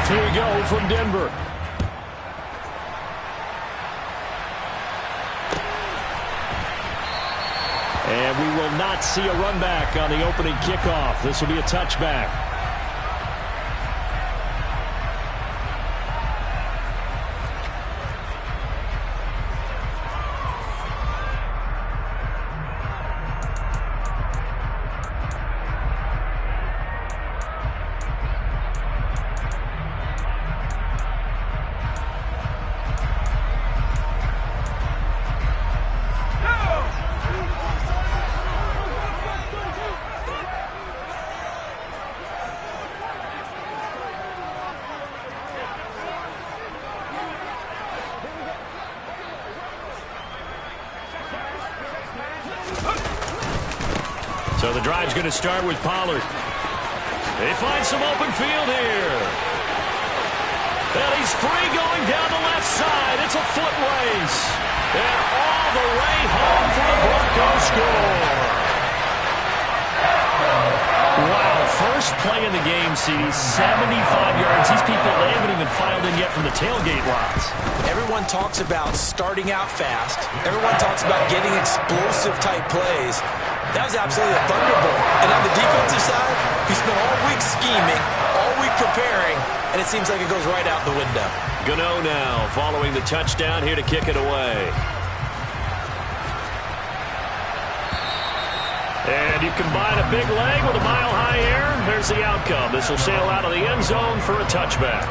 Off we go from Denver. And we will not see a run back on the opening kickoff. This will be a touchback. So the drive's going to start with Pollard. They find some open field here. And he's free going down the left side. It's a foot race. And all the way home for the Broncos score. Wow, first play in the game, CD, 75 yards. These people, they haven't even filed in yet from the tailgate lots. Everyone talks about starting out fast. Everyone talks about getting explosive-type plays. That was absolutely a thunderbolt. And on the defensive side, he spent all week scheming, all week preparing, and it seems like it goes right out the window. Gano now following the touchdown here to kick it away. And you combine a big leg with a mile-high air, there's the outcome. This will sail out of the end zone for a touchback.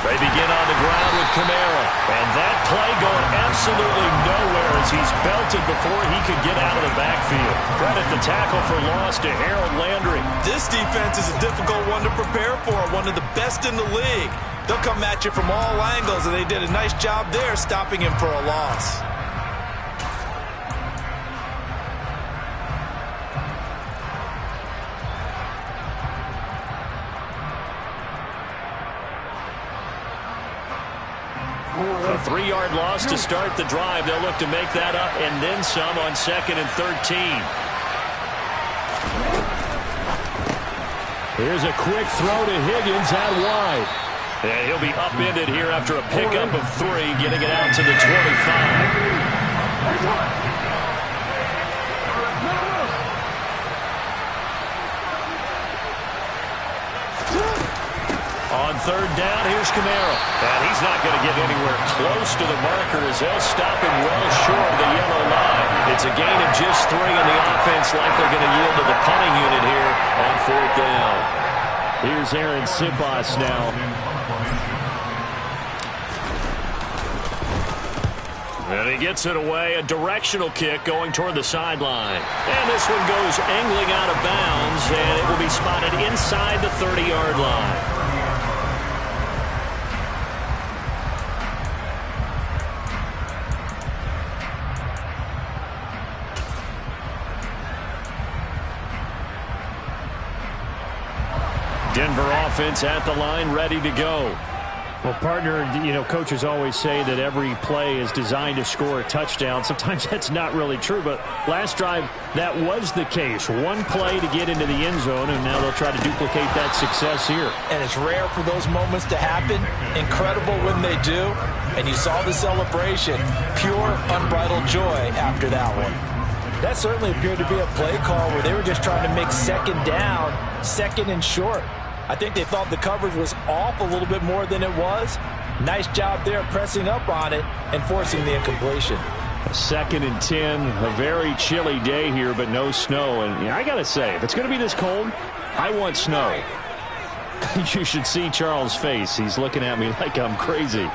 They begin on the ground with Kamara. And that play going absolutely nowhere as he's belted before he could get out of the backfield. Credit the tackle for loss to Harold Landry. This defense is a difficult one to prepare for, one of the best in the league. They'll come at you from all angles, and they did a nice job there stopping him for a loss. A 3-yard loss to start the drive. They'll look to make that up and then some on 2nd and 13. Here's a quick throw to Higgins out wide. And he'll be upended here after a pickup of 3, getting it out to the 25. On 3rd down, here's Kamara. And he's not going to get anywhere close to the marker as they'll stop him well short of the yellow line. It's a gain of just 3, and the offense likely going to yield to the punting unit here on 4th down. Here's Aaron Sibas now. And he gets it away, a directional kick going toward the sideline. And this one goes angling out of bounds, and it will be spotted inside the 30-yard line. Denver offense at the line, ready to go. Well, partner, you know, coaches always say that every play is designed to score a touchdown. Sometimes that's not really true, but last drive, that was the case. One play to get into the end zone, and now they'll try to duplicate that success here. And it's rare for those moments to happen. Incredible when they do. And you saw the celebration. Pure, unbridled joy after that one. That certainly appeared to be a play call where they were just trying to make 2nd down, 2nd and short. I think they thought the coverage was off a little bit more than it was. Nice job there pressing up on it and forcing the incompletion. 2nd and 10, a very chilly day here, but no snow. And I got to say, if it's going to be this cold, I want snow. You should see Charles' face. He's looking at me like I'm crazy.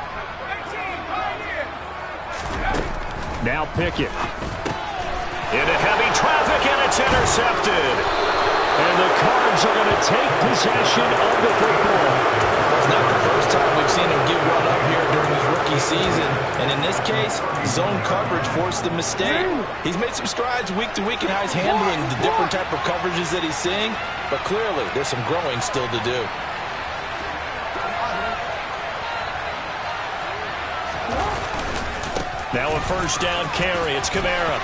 Now Pickett. Into heavy traffic, and it's intercepted. And the Cards are going to take possession of the football. It's not the first time we've seen him give one up here during his rookie season. And in this case, zone coverage forced the mistake. He's made some strides week to week in how he's handling the different type of coverages that he's seeing. But clearly, there's some growing still to do. Now a first down carry. It's Kamara.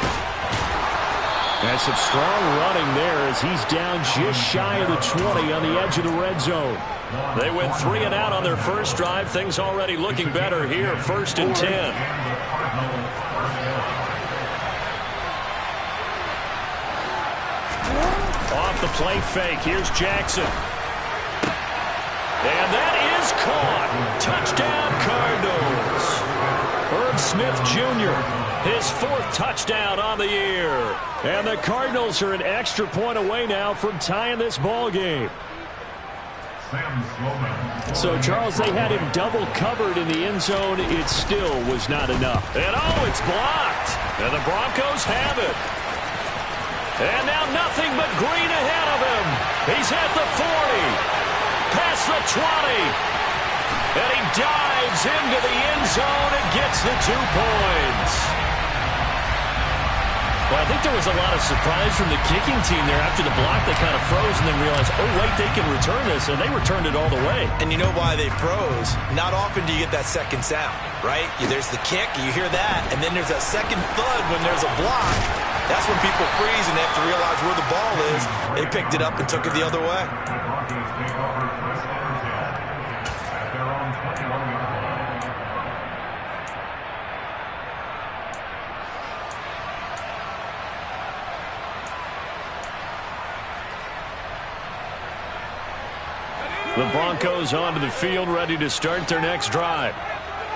And some strong running there as he's down just shy of the 20 on the edge of the red zone. They went 3 and out on their first drive. Things already looking better here. 1st and 10. Off the play fake. Here's Jackson. And that is caught. Touchdown Cardinals. Herb Smith Jr., his 4th touchdown on the year. And the Cardinals are an extra point away now from tying this ball game. So, Charles, they had him double covered in the end zone. It still was not enough. And, oh, it's blocked. And the Broncos have it. And now nothing but green ahead of him. He's at the 40. Past the 20. And he dives into the end zone and gets the 2 points. Well, I think there was a lot of surprise from the kicking team there. After the block, they kind of froze and then realized, oh, wait, they can return this. And they returned it all the way. And you know why they froze? Not often do you get that second sound, right? There's the kick, you hear that, and then there's that second thud when there's a block. That's when people freeze and they have to realize where the ball is. They picked it up and took it the other way. The Broncos onto the field, ready to start their next drive.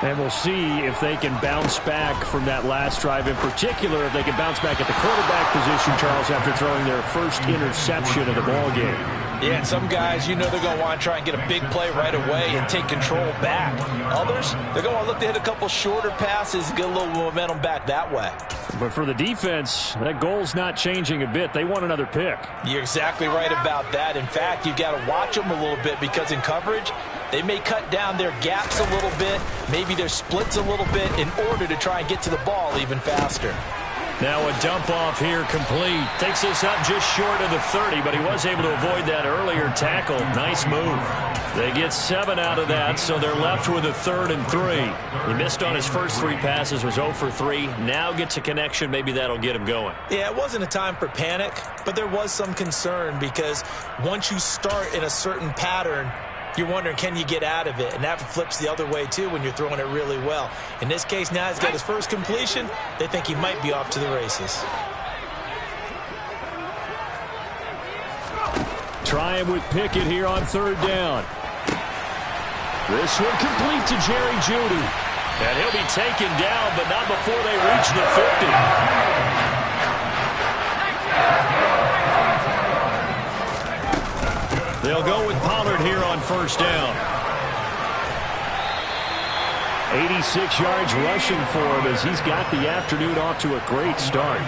And we'll see if they can bounce back from that last drive. In particular, if they can bounce back at the quarterback position, Charles, after throwing their first interception of the ball game. Yeah, and some guys, you know they're going to want to try and get a big play right away and take control back. Others, they're going to look to hit a couple shorter passes and get a little momentum back that way. But for the defense, that goal's not changing a bit. They want another pick. You're exactly right about that. In fact, you've got to watch them a little bit because in coverage, they may cut down their gaps a little bit, maybe their splits a little bit in order to try and get to the ball even faster. Now a dump off here complete. Takes this up just short of the 30, but he was able to avoid that earlier tackle. Nice move. They get 7 out of that, so they're left with a 3rd and 3. He missed on his first 3 passes, was 0 for 3. Now gets a connection. Maybe that'll get him going. Yeah, it wasn't a time for panic, but there was some concern because once you start in a certain pattern, you're wondering, can you get out of it? And that flips the other way, too, when you're throwing it really well. In this case, now he's got his first completion. They think he might be off to the races. Try him with Pickett here on 3rd down. This one complete to Jerry Jeudy. And he'll be taken down, but not before they reach the 50. They'll go with Pollard here on 1st down. 86 yards rushing for him as he's got the afternoon off to a great start.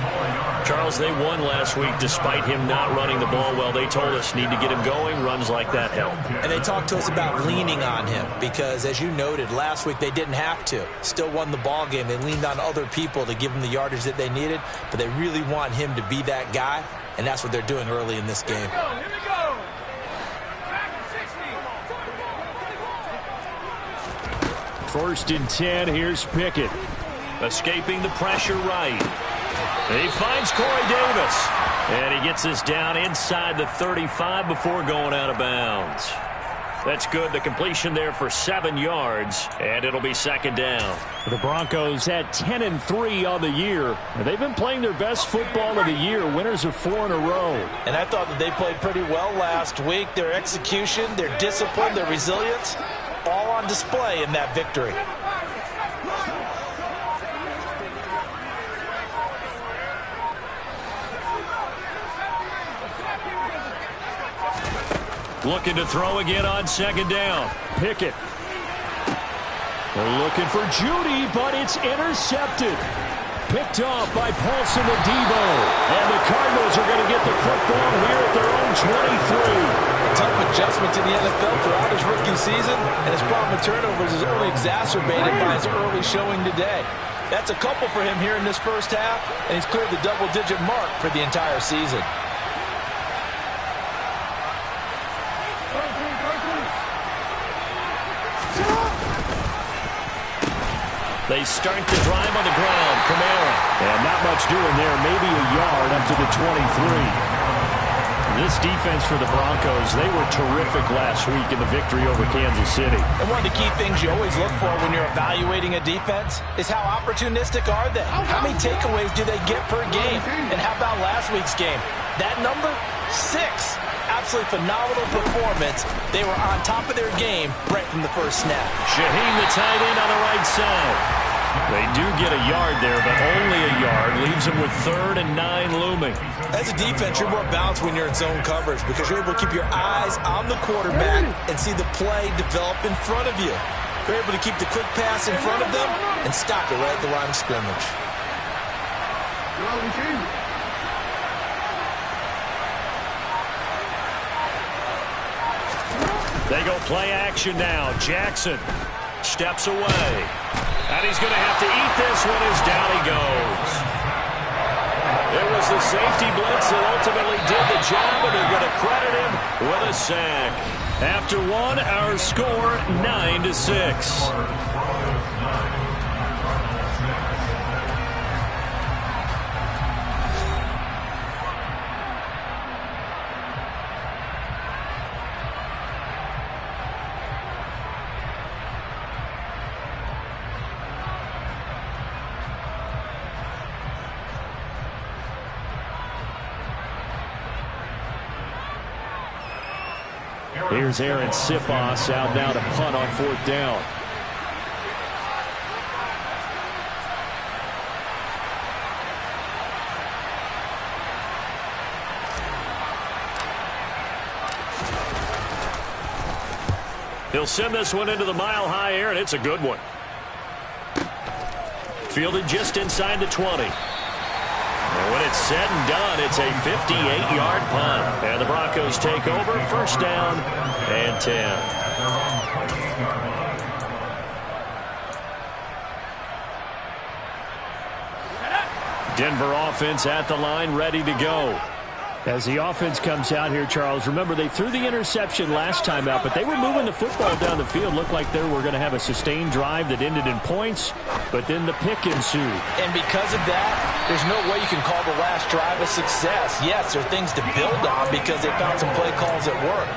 Charles, they won last week despite him not running the ball well. They told us need to get him going. Runs like that help. And they talked to us about leaning on him because, as you noted, last week they didn't have to. Still won the ball game. They leaned on other people to give them the yardage that they needed, but they really want him to be that guy, and that's what they're doing early in this game. 1st and 10. Here's Pickett. Escaping the pressure right. He finds Corey Davis. And he gets us down inside the 35 before going out of bounds. That's good. The completion there for 7 yards. And it'll be 2nd down. The Broncos had 10-3 on the year. And they've been playing their best football of the year. Winners of 4 in a row. And I thought that they played pretty well last week. Their execution, their discipline, their resilience, all on display in that victory. Looking to throw again on 2nd down. Pickett. They're looking for Jeudy, but it's intercepted. Picked off by Paulson and Debo. And the Cardinals are going to get the football here at their own 23. Tough adjustment to the NFL throughout his rookie season, and his problem with turnovers is only exacerbated by his early showing today. That's a couple for him here in this first half, and he's cleared the double-digit mark for the entire season. They start the drive on the ground. Kamara. And not much doing there. Maybe a yard up to the 23. This defense for the Broncos, they were terrific last week in the victory over Kansas City. And one of the key things you always look for when you're evaluating a defense is how opportunistic are they? How many takeaways do they get per game? And how about last week's game? That number, 6. Absolutely phenomenal performance. They were on top of their game right from the first snap. Shaheem, the tight end on the right side. They do get a yard there, but only a yard. Leaves them with 3rd and 9 looming. As a defense, you're more balanced when you're in zone coverage because you're able to keep your eyes on the quarterback and see the play develop in front of you. You're able to keep the quick pass in front of them and stop it right at the line of scrimmage. They go play action now. Jackson steps away. And he's going to have to eat this one as down he goes. It was the safety blitz that ultimately did the job, and they're going to credit him with a sack. After one, our score 9-6. Here's Aaron Sipos out now to punt on 4th down. He'll send this one into the mile-high air, and it's a good one. Fielded just inside the 20. And when it's said and done, it's a 58-yard punt. And the Broncos take over, 1st down and 10. Denver offense at the line, ready to go. As the offense comes out here, Charles, remember they threw the interception last time out, but they were moving the football down the field. Looked like they were going to have a sustained drive that ended in points, but then the pick ensued. And because of that, there's no way you can call the last drive a success. Yes, there are things to build on because they found some play calls that work.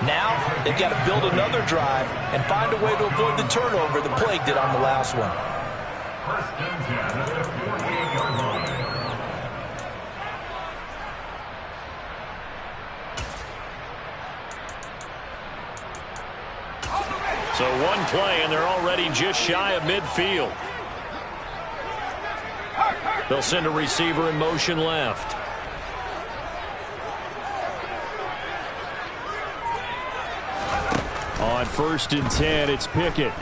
Now, they've got to build another drive and find a way to avoid the turnover the plague did on the last one. So one play, and they're already just shy of midfield. They'll send a receiver in motion left. On 1st and 10, it's Pickett.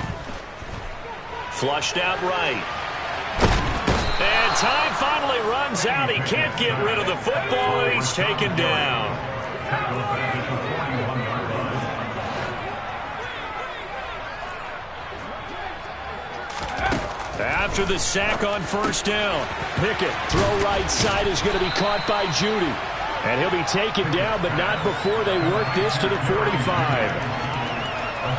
Flushed out right. And time finally runs out. He can't get rid of the football, and he's taken down. After the sack on 1st down, Pickett, throw right side is going to be caught by Judy. And he'll be taken down, but not before they work this to the 45.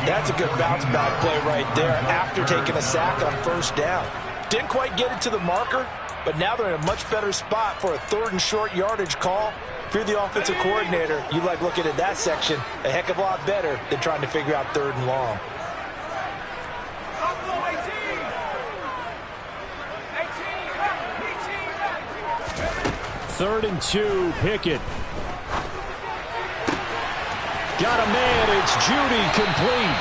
That's a good bounce back play right there after taking a sack on 1st down. Didn't quite get it to the marker, but now they're in a much better spot for a 3rd and short yardage call. If you're the offensive coordinator, you like looking at that section a heck of a lot better than trying to figure out 3rd and long. 3rd and 2, Pickett. Got a man, it's Judy, complete.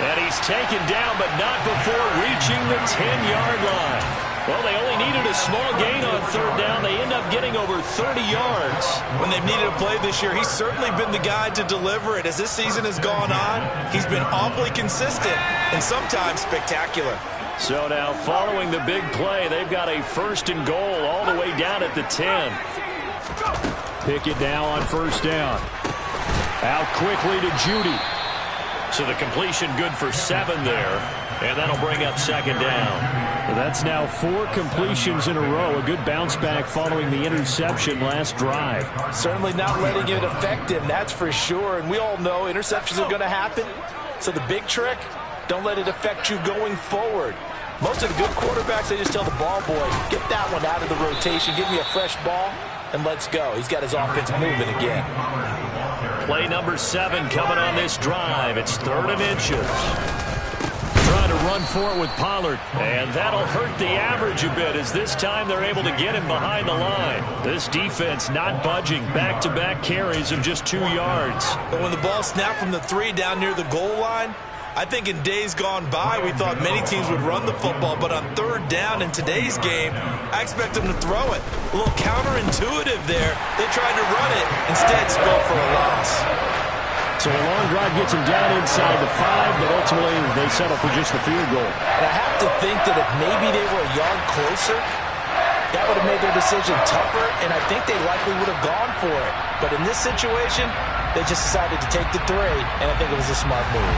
And he's taken down, but not before reaching the 10-yard line. Well, they only needed a small gain on 3rd down. They end up getting over 30 yards. When they've needed a play this year, he's certainly been the guy to deliver it. As this season has gone on, he's been awfully consistent and sometimes spectacular. So now, following the big play, they've got a 1st and goal all the way down at the 10. Pickett now on 1st down. Out quickly to Judy. So the completion good for 7 there, and that'll bring up 2nd down. Well, that's now 4 completions in a row. A good bounce back following the interception last drive. Certainly not letting it affect him, that's for sure. And we all know interceptions are going to happen. So the big trick, don't let it affect you going forward. Most of the good quarterbacks, they just tell the ball boy, get that one out of the rotation, give me a fresh ball, and let's go. He's got his offense moving again. Play number 7 coming on this drive. It's 3rd and inches. Trying to run for it with Pollard, and that'll hurt the average a bit as this time they're able to get him behind the line. This defense not budging. Back-to-back carries of just 2 yards. But when the ball snapped from the 3 down near the goal line, I think in days gone by, we thought many teams would run the football, but on 3rd down in today's game, I expect them to throw it. A little counterintuitive there. They tried to run it, instead spelled for a loss. So a long drive gets them down inside the 5, but ultimately they settle for just the field goal. And I have to think that if maybe they were a yard closer, that would have made their decision tougher, and I think they likely would have gone for it. But in this situation, they just decided to take the 3, and I think it was a smart move.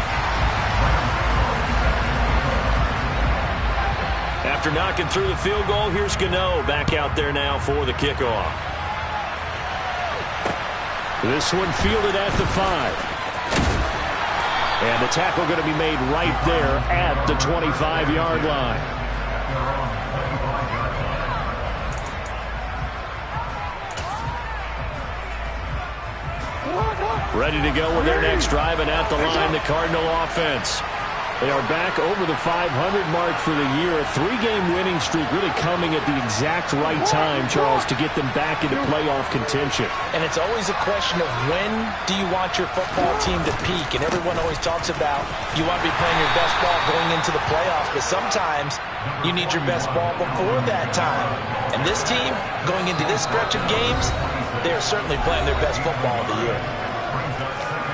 After knocking through the field goal, here's Gano back out there now for the kickoff. This one fielded at the 5. And the tackle going to be made right there at the 25-yard line. Ready to go with their next drive, and at the line, the Cardinal offense. They are back over the 500 mark for the year. A 3-game winning streak really coming at the exact right time, Charles, to get them back into playoff contention. And it's always a question of when do you want your football team to peak? And everyone always talks about you want to be playing your best ball going into the playoffs, but sometimes you need your best ball before that time. And this team, going into this stretch of games, they are certainly playing their best football of the year.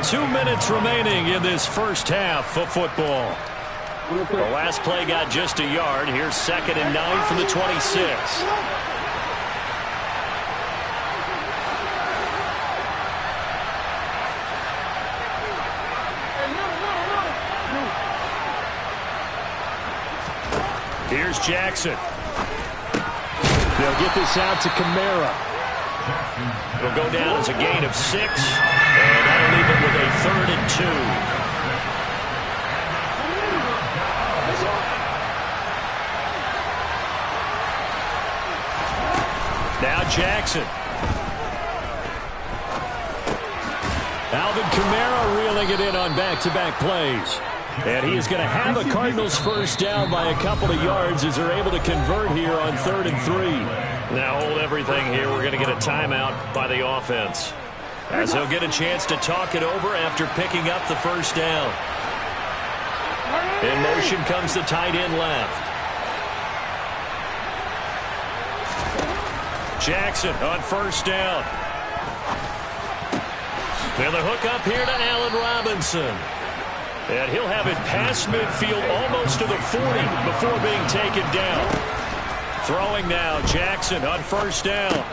2 minutes remaining in this first half of football. The last play got just a yard. Here's 2nd and 9 from the 26. Here's Jackson. They'll get this out to Kamara. It'll go down as a gain of 6, and that'll leave it with a 3rd and 2. Now Jackson. Alvin Kamara reeling it in on back-to-back plays. And he is going to have a Cardinals first down by a couple of yards as they're able to convert here on 3rd and 3. Now hold everything here. We're going to get a timeout by the offense, as they'll get a chance to talk it over after picking up the first down. In motion comes the tight end left. Jackson on first down. And the hook up here to Allen Robinson. And he'll have it past midfield almost to the 40 before being taken down. Throwing now, Jackson on first down.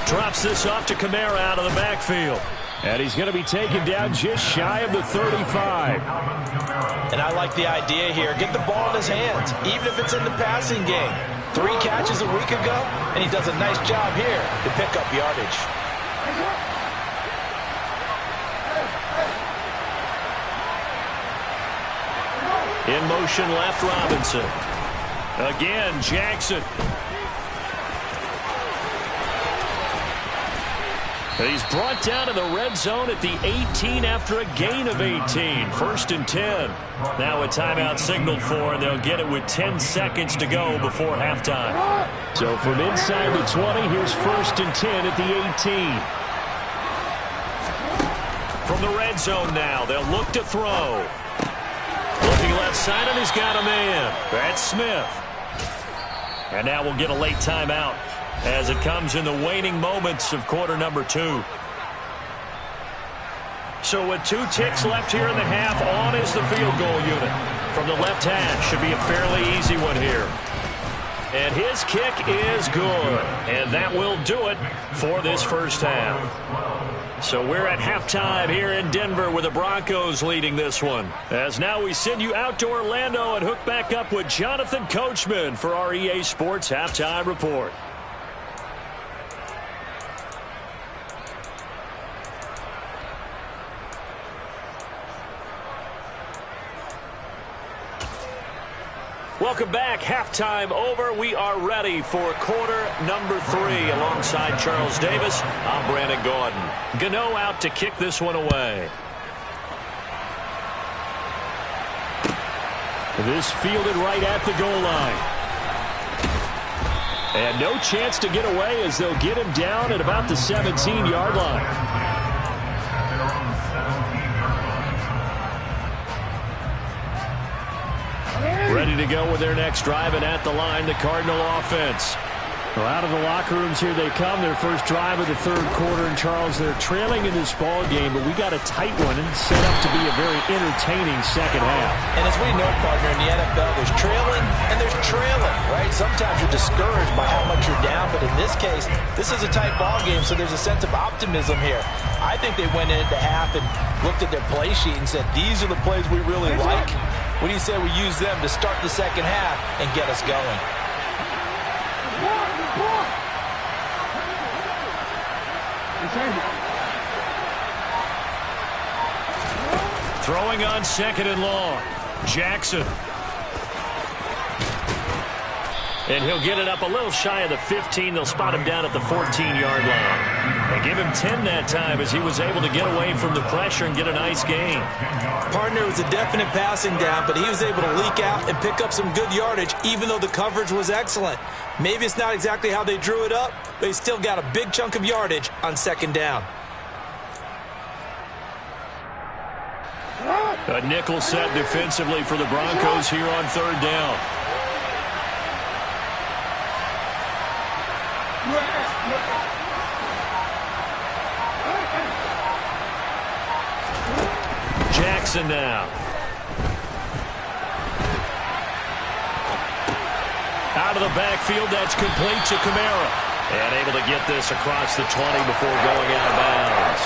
Drops this off to Kamara out of the backfield. And he's going to be taken down just shy of the 35. And I like the idea here. Get the ball in his hands, even if it's in the passing game. 3 catches a week ago, and he does a nice job here to pick up yardage. In motion left, Robinson. Again, Jackson. He's brought down to the red zone at the 18 after a gain of 18. 1st and 10. Now a timeout signaled for, and they'll get it with 10 seconds to go before halftime. So from inside the 20, here's 1st and 10 at the 18. From the red zone now, they'll look to throw. Looking left side, and he's got a man. That's Smith. And now we'll get a late timeout as it comes in the waning moments of quarter number 2. So with 2 ticks left here in the half, on is the field goal unit. From the left hash, should be a fairly easy one here. And his kick is good. And that will do it for this first half. So we're at halftime here in Denver with the Broncos leading this one. As now we send you out to Orlando and hook back up with Jonathan Coachman for our EA Sports Halftime Report. Welcome back. Halftime over. We are ready for quarter number 3. Alongside Charles Davis, I'm Brandon Gordon. Gano out to kick this one away. This fielded right at the goal line. And no chance to get away as they'll get him down at about the 17-yard line. Ready to go with their next drive, and at the line, the Cardinal offense. Well, out of the locker rooms here they come. Their first drive of the third quarter. And, Charles, they're trailing in this ball game, but we got a tight one and set up to be a very entertaining second half. And as we know, partner, in the NFL, there's trailing and there's trailing, right? Sometimes you're discouraged by how much you're down, but in this case, this is a tight ball game, so there's a sense of optimism here. I think they went into half and looked at their play sheet and said, these are the plays we really like. What do you say we use them to start the second half and get us going? Throwing on second and long. Jackson. And he'll get it up a little shy of the 15. They'll spot him down at the 14-yard line. They give him 10 that time as he was able to get away from the pressure and get a nice gain. Partner, was a definite passing down, but he was able to leak out and pick up some good yardage, even though the coverage was excellent. Maybe it's not exactly how they drew it up, but he still got a big chunk of yardage on second down. A nickel set defensively for the Broncos here on third down. Jackson now. Out of the backfield, that's complete to Kamara. And able to get this across the 20 before going out of bounds.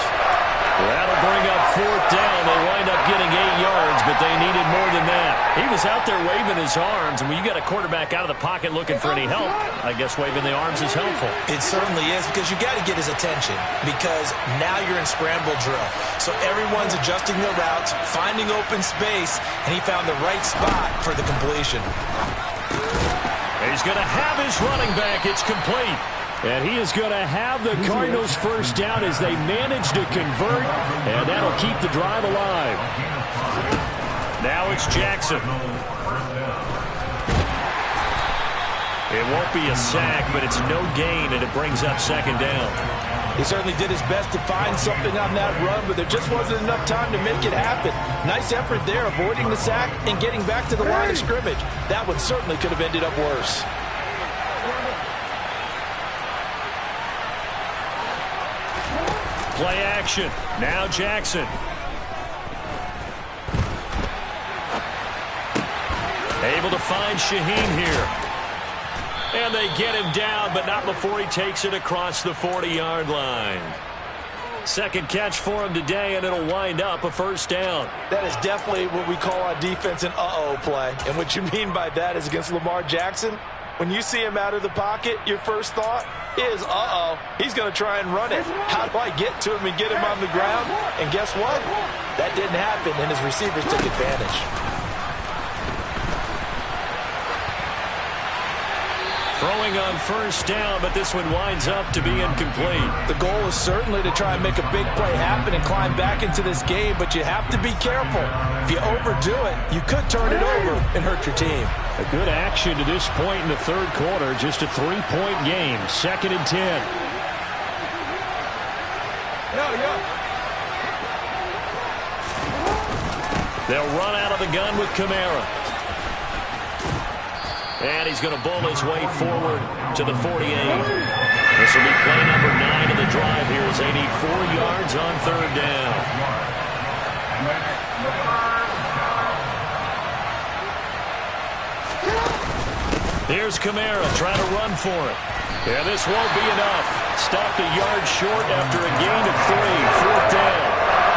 That'll bring up fourth down. They wind up getting 8 yards, but they needed more than that. He was out there waving his arms, and when you got a quarterback out of the pocket looking for any help, I guess waving the arms is helpful. It certainly is, because you got to get his attention, because now you're in scramble drill. So everyone's adjusting their routes, finding open space, and he found the right spot for the completion. He's going to have his running back. It's complete. And he is going to have the Cardinals first down as they manage to convert, and that'll keep the drive alive. Now it's Jackson. It won't be a sack, but it's no gain, and it brings up second down. He certainly did his best to find something on that run, but there just wasn't enough time to make it happen. Nice effort there, avoiding the sack and getting back to the line of scrimmage. That one certainly could have ended up worse. Play action. Now Jackson. Able to find Shaheen here. And they get him down, but not before he takes it across the 40-yard line. Second catch for him today, and it'll wind up a first down. That is definitely what we call on defense an uh-oh play. And what you mean by that is against Lamar Jackson, when you see him out of the pocket, your first thought is, uh-oh, he's going to try and run it. How do I get to him and get him on the ground? And guess what? That didn't happen, and his receivers took advantage. Throwing on first down, but this one winds up to be incomplete. The goal is certainly to try and make a big play happen and climb back into this game, but you have to be careful. If you overdo it, you could turn it over and hurt your team. A good action to this point in the third quarter. Just a 3-point game. 2nd and 10. They'll run out of the gun with Kamara. And he's going to bull his way forward to the 48. This will be play number 9 of the drive here as they need 4 yards on third down. Here's Kamara trying to run for it. Yeah, this won't be enough. Stopped a yard short after a gain of 3. 4th down.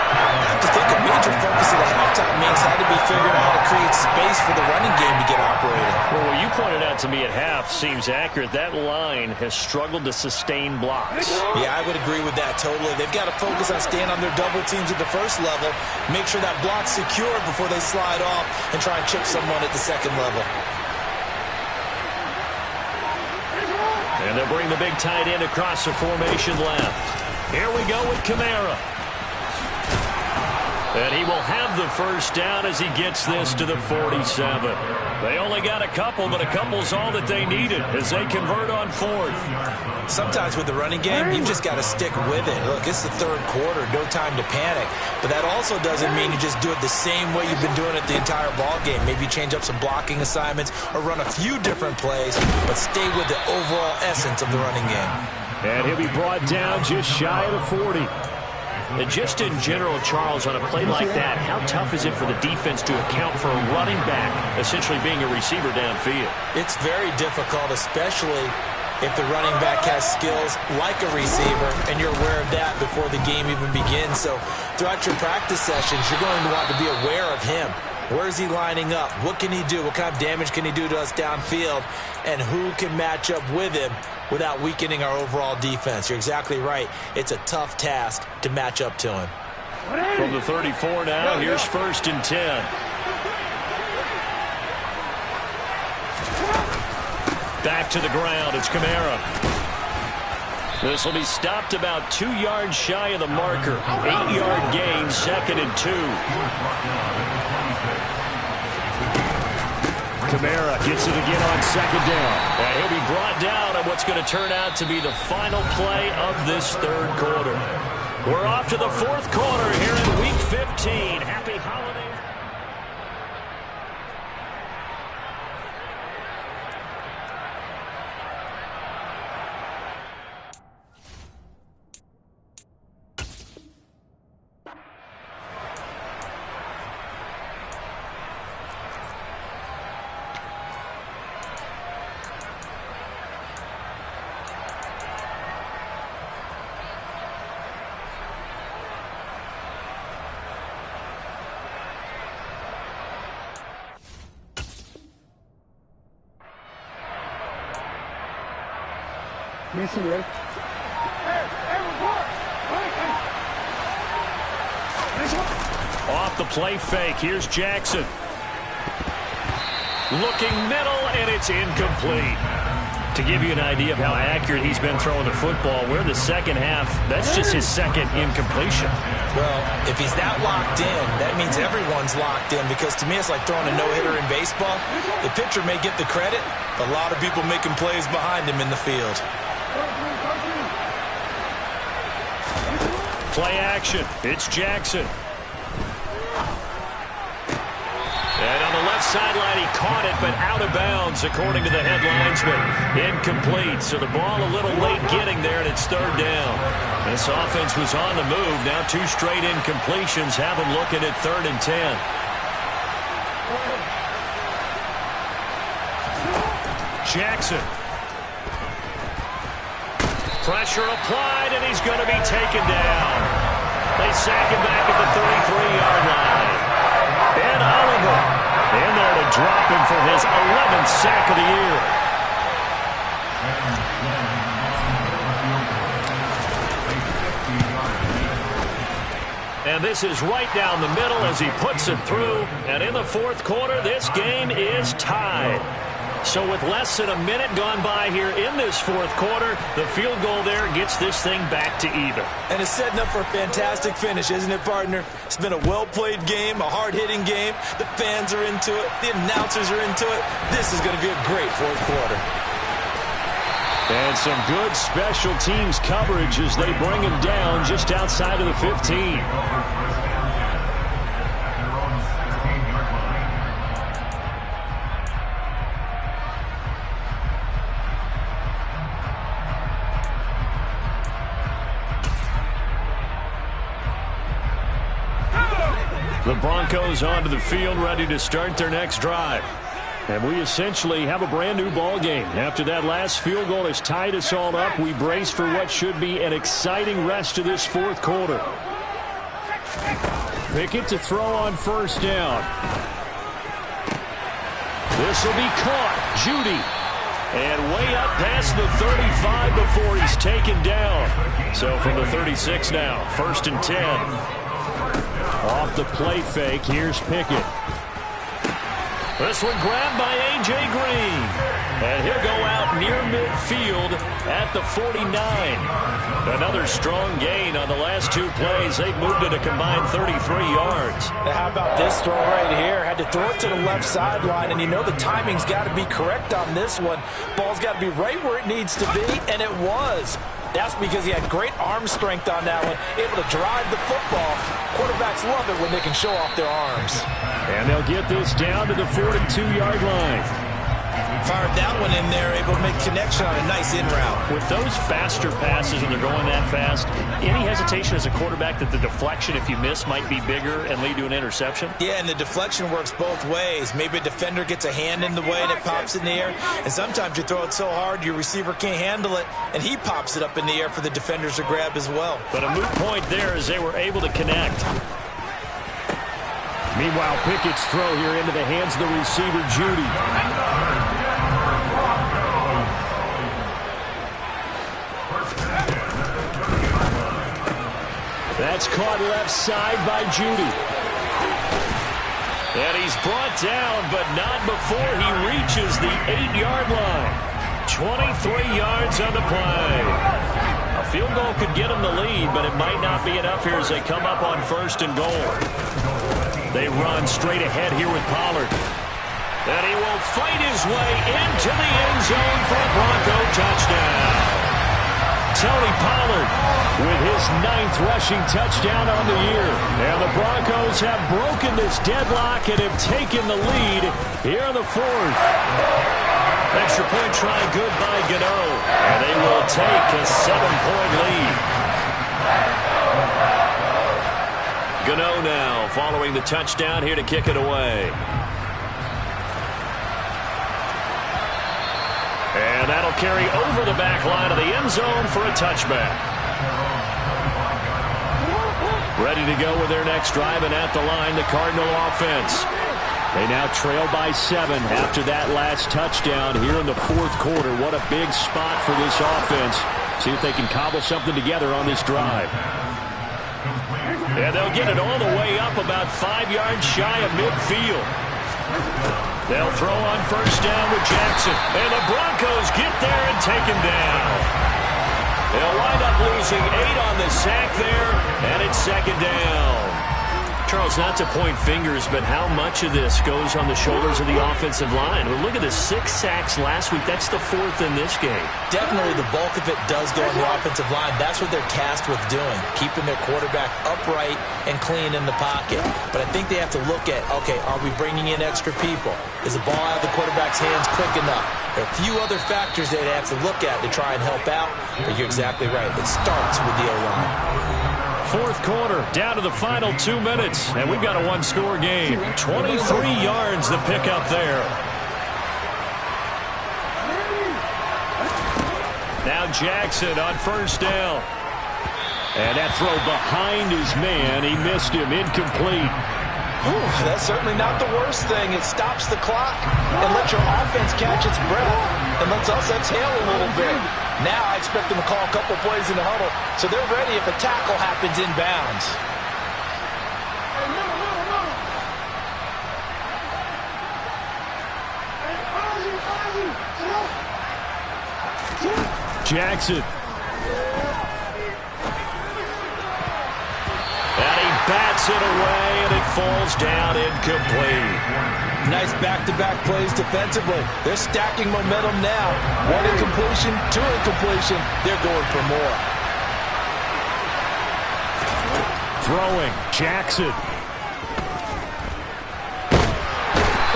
I have to think a major focus of the halftime means had to be figuring out how to create space for the running game to get operating. Well, what you pointed out to me at half seems accurate. That line has struggled to sustain blocks. Yeah, I would agree with that totally. They've got to focus on staying on their double teams at the first level, make sure that block's secure before they slide off and try and chip someone at the second level. And they'll bring the big tight end across the formation left. Here we go with Kamara. And he will have the first down as he gets this to the 47. They only got a couple, but a couple's all that they needed as they convert on fourth. Sometimes with the running game, you've just got to stick with it. Look, it's the third quarter, no time to panic. But that also doesn't mean you just do it the same way you've been doing it the entire ball game. Maybe change up some blocking assignments or run a few different plays, but stay with the overall essence of the running game. And he'll be brought down just shy of the 40. And just in general, Charles, on a play like that, how tough is it for the defense to account for a running back essentially being a receiver downfield? It's very difficult, especially if the running back has skills like a receiver, and you're aware of that before the game even begins. So throughout your practice sessions, you're going to want to be aware of him. Where is he lining up? What can he do? What kind of damage can he do to us downfield? And who can match up with him without weakening our overall defense? You're exactly right. It's a tough task to match up to him. From the 34 now, here's 1st and 10. Back to the ground, it's Kamara. This will be stopped about 2 yards shy of the marker. 8-yard gain, 2nd and 2. Kamara gets it again on 2nd down. And he'll be brought down on what's going to turn out to be the final play of this 3rd quarter. We're off to the 4th quarter here in Week 15. Happy holidays. Off the play fake, here's Jackson. Looking middle, and it's incomplete. To give you an idea of how accurate he's been throwing the football, we're in the second half. That's just his 2nd incompletion. Well, if he's that locked in, that means everyone's locked in, because to me it's like throwing a no-hitter in baseball. The pitcher may get the credit, but a lot of people making plays behind him in the field. Play action. It's Jackson. And on the left sideline, he caught it, but out of bounds, according to the head linesman. Incomplete. So the ball a little late getting there, and it's 3rd down. This offense was on the move. Now 2 straight incompletions have them looking at 3rd and 10. Jackson. Pressure applied, and he's going to be taken down. They sack him back at the 33-yard line. And Oliver in there to drop him for his 11th sack of the year. And this is right down the middle as he puts it through. And in the 4th quarter, this game is tied. So with less than a minute gone by here in this 4th quarter, the field goal there gets this thing back to even. And it's setting up for a fantastic finish, isn't it, partner? It's been a well-played game, a hard-hitting game. The fans are into it. The announcers are into it. This is going to be a great 4th quarter. And some good special teams coverage as they bring him down just outside of the 15. The Broncos onto the field, ready to start their next drive. And we essentially have a brand new ball game. After that last field goal has tied us all up, we brace for what should be an exciting rest of this 4th quarter. Pickett to throw on 1st down. This will be caught. Judy. And way up past the 35 before he's taken down. So from the 36 now, 1st and 10. Off the play fake, here's Pickett. This one grabbed by A.J. Green. And he'll go out near midfield at the 49. Another strong gain on the last two plays. They've moved it a combined 33 yards. Now how about this throw right here? Had to throw it to the left sideline, and you know the timing's got to be correct on this one. Ball's got to be right where it needs to be, and it was. That's because he had great arm strength on that one, able to drive the football. Quarterbacks love it when they can show off their arms. And they'll get this down to the 42-yard line. Fired that one in there, able to make connection on a nice in route. With those faster passes and they're going that fast, any hesitation as a quarterback that the deflection, if you miss, might be bigger and lead to an interception? Yeah, and the deflection works both ways. Maybe a defender gets a hand in the way and it pops in the air, and sometimes you throw it so hard your receiver can't handle it, and he pops it up in the air for the defenders to grab as well. But a moot point there as they were able to connect. Meanwhile, Pickett's throw here into the hands of the receiver, Judy. That's caught left side by Judy. And he's brought down, but not before he reaches the 8-yard line. 23 yards on the play. A field goal could get him the lead, but it might not be enough here as they come up on 1st and goal. They run straight ahead here with Pollard. And he will fight his way into the end zone for a Bronco touchdown. Tony Pollard with his 9th rushing touchdown on the year. And the Broncos have broken this deadlock and have taken the lead here in the 4th. Extra point try good by Gano. And they will take a 7-point lead. Gano now following the touchdown here to kick it away. And that'll carry over the back line of the end zone for a touchback. Ready to go with their next drive, and at the line, the Cardinal offense. They now trail by 7 after that last touchdown here in the 4th quarter. What a big spot for this offense. See if they can cobble something together on this drive. And they'll get it all the way up about 5 yards shy of midfield. They'll throw on 1st down with Jackson. And the Broncos get there and take him down. They'll wind up losing 8 on the sack there, and it's 2nd down. Charles, not to point fingers, but how much of this goes on the shoulders of the offensive line? Well, look at the 6 sacks last week. That's the 4th in this game. Definitely the bulk of it does go on the offensive line. That's what they're tasked with doing, keeping their quarterback upright and clean in the pocket. But I think they have to look at, okay, are we bringing in extra people? Is the ball out of the quarterback's hands quick enough? There are a few other factors they have to look at to try and help out, but you're exactly right. It starts with the O-line. 4th quarter, down to the final 2 minutes, and we've got a 1-score game. 23 yards the pickup there. Now Jackson on 1st down. And that throw behind his man, he missed him, incomplete. Ooh, that's certainly not the worst thing. It stops the clock and lets your offense catch its breath and lets us exhale a little bit. Now I expect them to call a couple plays in the huddle so they're ready if a tackle happens inbounds. Jackson. And he bats it away, and it falls down incomplete. Nice back-to-back plays defensively. They're stacking momentum now. 1 incompletion, 2 incompletion. They're going for more. Throwing, Jackson.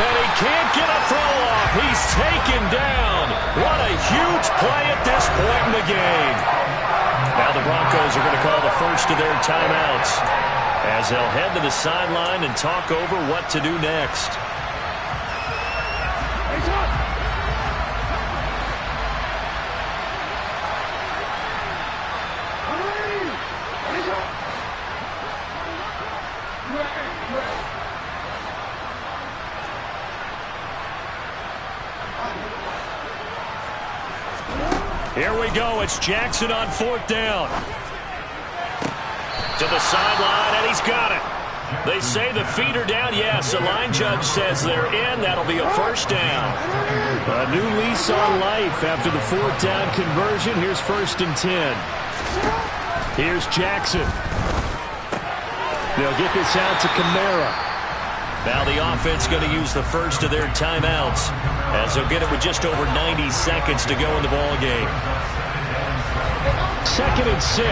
And he can't get a throw off. He's taken down. What a huge play at this point in the game. Now the Broncos are going to call the first of their timeouts as they'll head to the sideline and talk over what to do next. Here we go. It's Jackson on 4th down. To the sideline, and he's got it. They say the feet are down. Yes, the line judge says they're in. That'll be a first down. A new lease on life after the fourth down conversion. Here's 1st and 10. Here's Jackson. They'll get this out to Kamara. Now the offense going to use the first of their timeouts as they'll get it with just over 90 seconds to go in the ball game. 2nd and 6.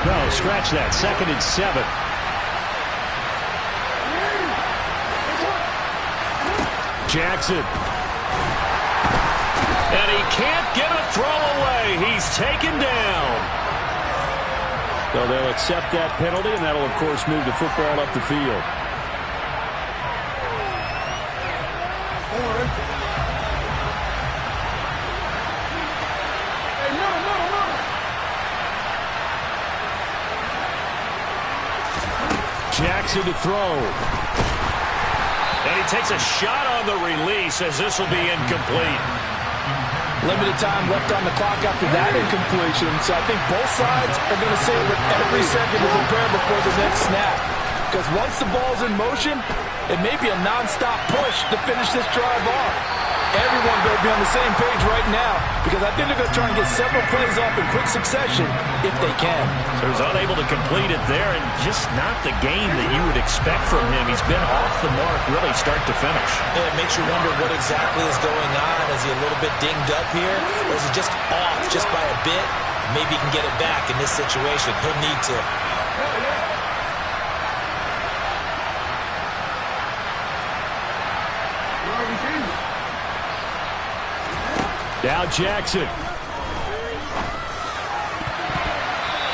No, scratch that. 2nd and 7. Jackson. And he can't get a throw away. He's taken down. So they'll accept that penalty, and that'll, of course, move the football up the field. Jackson to throw. And he takes a shot on the release as this will be incomplete. Limited time left on the clock after that incompletion, so I think both sides are going to savor every second to prepare before the next snap. Because once the ball's in motion, it may be a non-stop push to finish this drive off. Everyone better be on the same page right now, because I think they're going to try and get several plays off in quick succession if they can. So he's unable to complete it there, and just not the game that you would expect from him. He's been off the mark really start to finish. Yeah, it makes you wonder what exactly is going on. Is he a little bit dinged up here, or is he just off just by a bit? Maybe he can get it back in this situation. He'll need to. Now Jackson.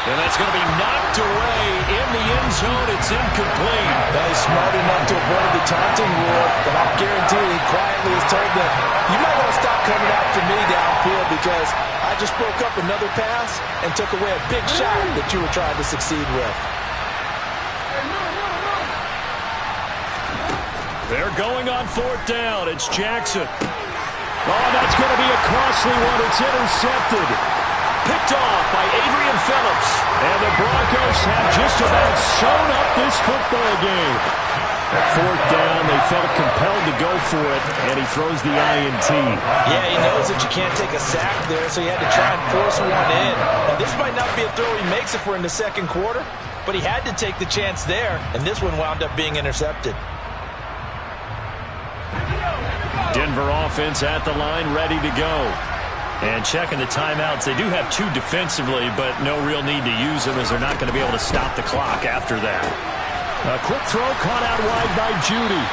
And that's going to be knocked away in the end zone. It's incomplete. That is smart enough to avoid the taunting rule, but I'm guaranteed he quietly has told them, you might want to stop coming after me downfield because I just broke up another pass and took away a big shot that you were trying to succeed with. They're going on 4th down. It's Jackson. Oh, that's going to be a costly one. It's intercepted. Picked off by Adrian Phillips. And the Broncos have just about sewn up this football game. At 4th down, they felt compelled to go for it, and he throws the INT. Yeah, he knows that you can't take a sack there, so he had to try and force one in. Now, this might not be a throw he makes if we're in the second quarter, but he had to take the chance there, and this one wound up being intercepted. Denver offense at the line, ready to go. And checking the timeouts. They do have 2 defensively, but no real need to use them as they're not going to be able to stop the clock after that. A quick throw caught out wide by Judy.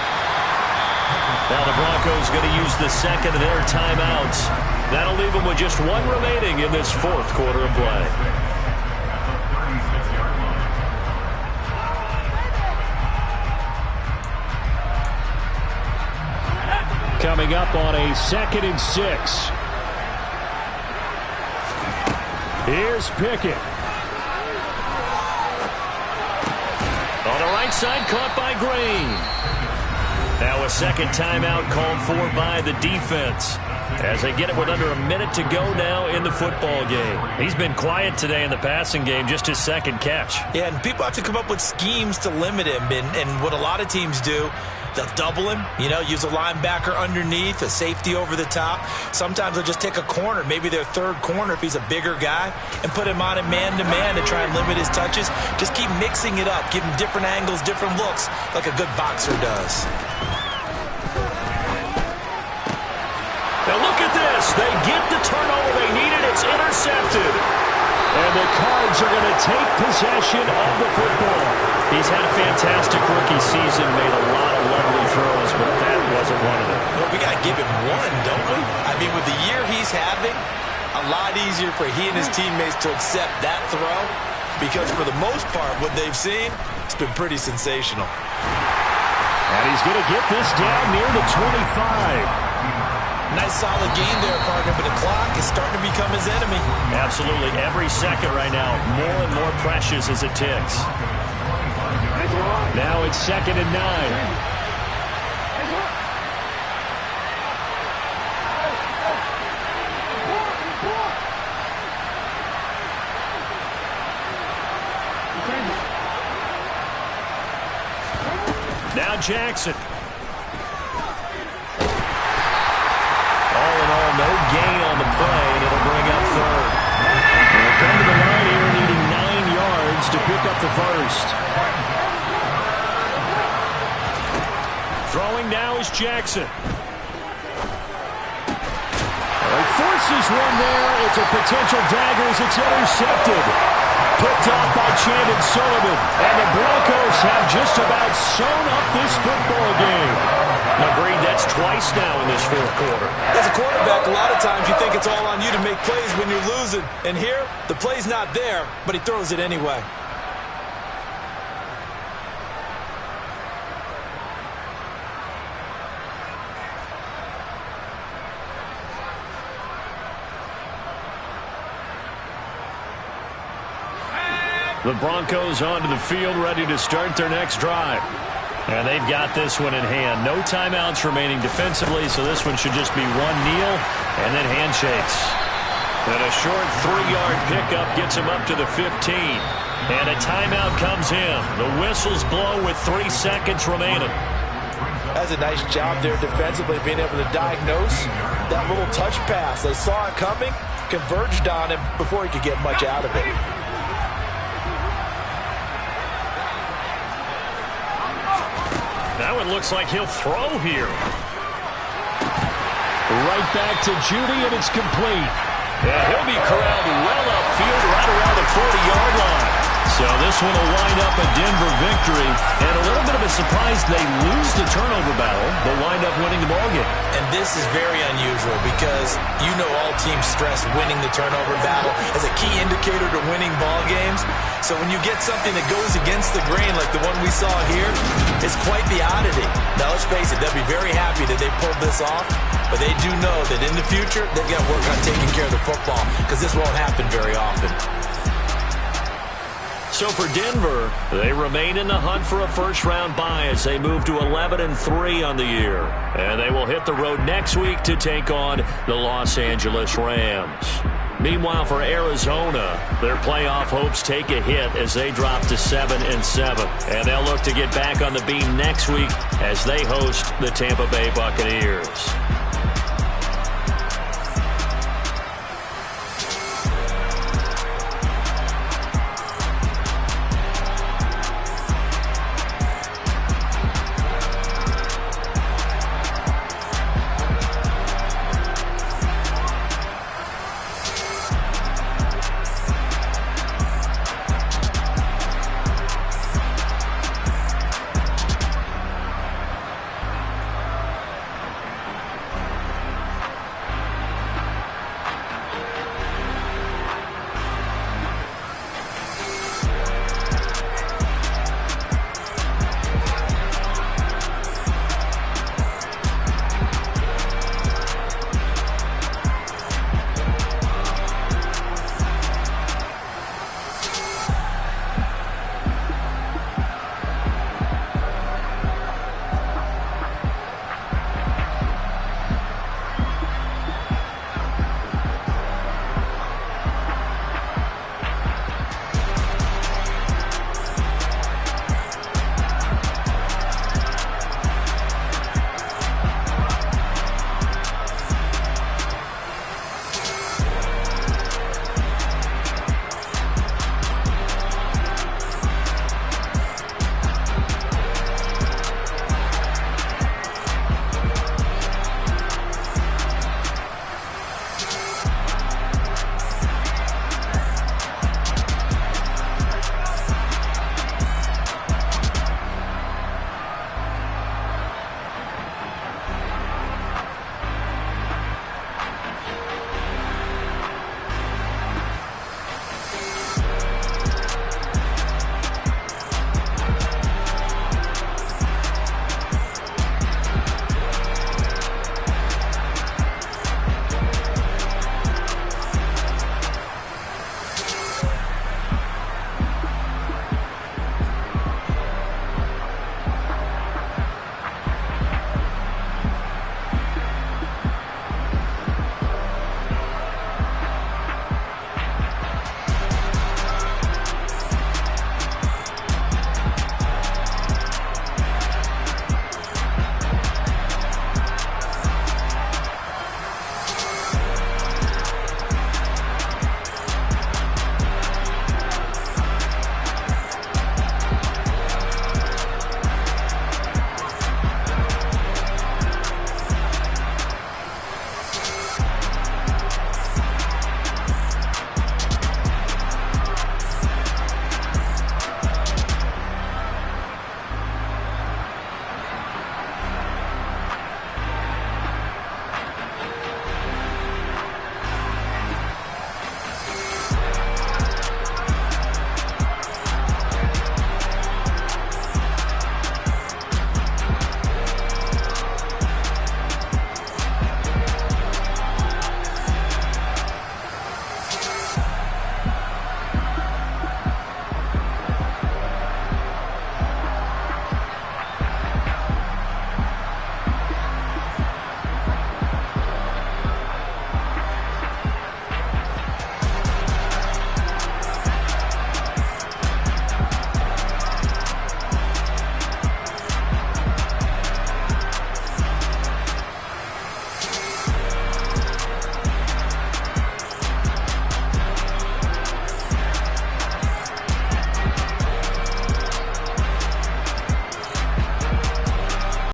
Now the Broncos going to use the second of their timeouts. That'll leave them with just 1 remaining in this 4th quarter of play. Coming up on a 2nd and 6. Here's Pickett. On the right side, caught by Green. Now a second timeout called for by the defense as they get it with under a minute to go now in the football game. He's been quiet today in the passing game, just his 2nd catch. Yeah, and people have to come up with schemes to limit him, and what a lot of teams do, they'll double him, use a linebacker underneath, a safety over the top. Sometimes they'll just take a corner, maybe their 3rd corner if he's a bigger guy, and put him on a man-to-man to try and limit his touches. Just keep mixing it up, give him different angles, different looks, like a good boxer does. Now look at this. They get the turnover they needed. It's intercepted. And the Cards are going to take possession of the football. He's had a fantastic rookie season, made a lot of lovely throws, but that wasn't one of them. Well, we got to give him one, don't we? I mean, with the year he's having, a lot easier for he and his teammates to accept that throw because for the most part, what they've seen, it's been pretty sensational. And he's going to get this down near the 25. Nice solid gain there, partner, but the clock is starting to become his enemy. Absolutely. Every second right now, more and more precious as it ticks. Now it's 2nd and 9. Jackson. All in all, no gain on the play, and it'll bring up third. They'll come to the line here needing 9 yards to pick up the first. Throwing now is Jackson. He forces one there. It's a potential dagger as it's intercepted. Picked off by Chandon Sullivan. And the Broncos have just about sewn up this football game. Agreed, that's twice now in this fourth quarter. As a quarterback, a lot of times you think it's all on you to make plays when you're losing. And here, the play's not there, but he throws it anyway. The Broncos onto the field, ready to start their next drive. And they've got this one in hand. No timeouts remaining defensively, so this one should just be one kneel and then handshakes. And a short 3-yard pickup gets him up to the 15. And a timeout comes in. The whistles blow with 3 seconds remaining. That's a nice job there defensively, being able to diagnose that little touch pass. They saw it coming, converged on him before he could get much out of it. Now it looks like he'll throw here. Right back to Judy, and it's complete. And he'll be corralled well upfield right around the 40-yard line. So this one will wind up a Denver victory. And a little bit of a surprise, they lose the turnover battle, but wind up winning the ballgame. And this is very unusual because you know all teams stress winning the turnover battle as a key indicator to winning ball games. So when you get something that goes against the grain like the one we saw here, it's quite the oddity. Now let's face it, they'll be very happy that they pulled this off, but they do know that in the future they've got to work on taking care of the football because this won't happen very often. So for Denver, they remain in the hunt for a first-round bye as they move to 11-3 on the year. And they will hit the road next week to take on the Los Angeles Rams. Meanwhile, for Arizona, their playoff hopes take a hit as they drop to 7-7. And they'll look to get back on the beam next week as they host the Tampa Bay Buccaneers.